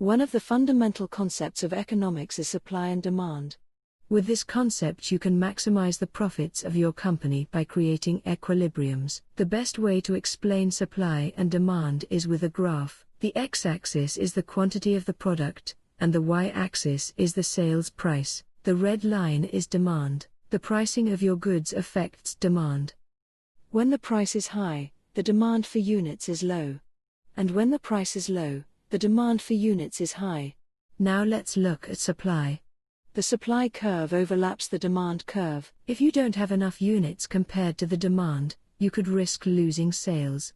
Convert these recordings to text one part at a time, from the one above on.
One of the fundamental concepts of economics is supply and demand. With this concept you can maximize the profits of your company by creating equilibriums. The best way to explain supply and demand is with a graph. The x-axis is the quantity of the product, and the y-axis is the sales price. The red line is demand. The pricing of your goods affects demand. When the price is high, the demand for units is low. And when the price is low, the demand for units is high. Now let's look at supply. The supply curve overlaps the demand curve. If you don't have enough units compared to the demand, you could risk losing sales.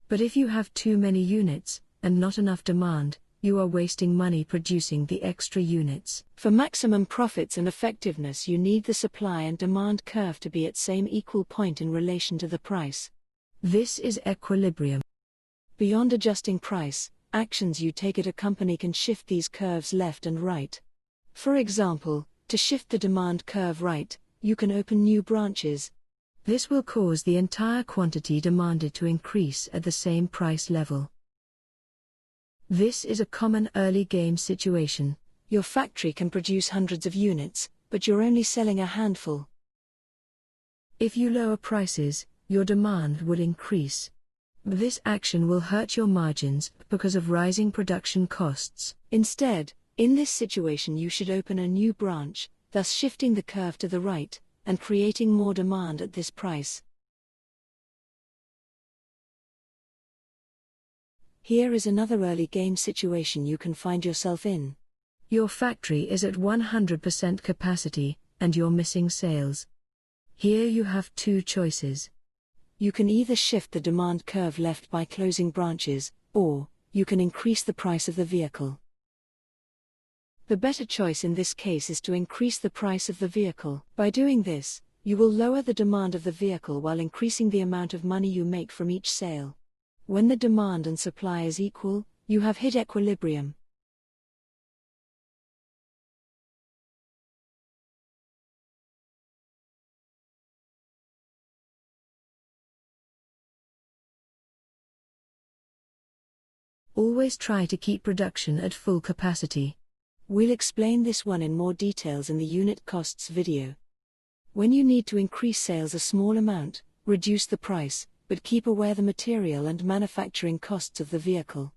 But if you have too many units, and not enough demand, you are wasting money producing the extra units. For maximum profits and effectiveness you need the supply and demand curve to be at same equal point in relation to the price. This is equilibrium. Beyond adjusting price, actions you take at a company can shift these curves left and right. For example, to shift the demand curve right, you can open new branches. This will cause the entire quantity demanded to increase at the same price level. This is a common early game situation. Your factory can produce hundreds of units, but you're only selling a handful. If you lower prices, your demand will increase. This action will hurt your margins because of rising production costs. Instead, in this situation you should open a new branch, thus shifting the curve to the right, and creating more demand at this price. Here is another early game situation you can find yourself in. Your factory is at 100% capacity, and you're missing sales. Here you have two choices. You can either shift the demand curve left by closing branches, or you can increase the price of the vehicle. The better choice in this case is to increase the price of the vehicle. By doing this, you will lower the demand of the vehicle while increasing the amount of money you make from each sale. When the demand and supply is equal, you have hit equilibrium. Always try to keep production at full capacity. We'll explain this one in more details in the unit costs video. When you need to increase sales a small amount, reduce the price, but keep aware the material and manufacturing costs of the vehicle.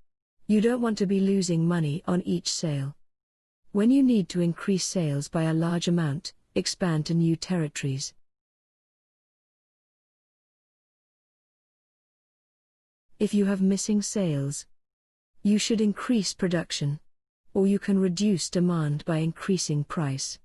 You don't want to be losing money on each sale. When you need to increase sales by a large amount, expand to new territories. If you have missing sales, you should increase production. Or you can reduce demand by increasing price.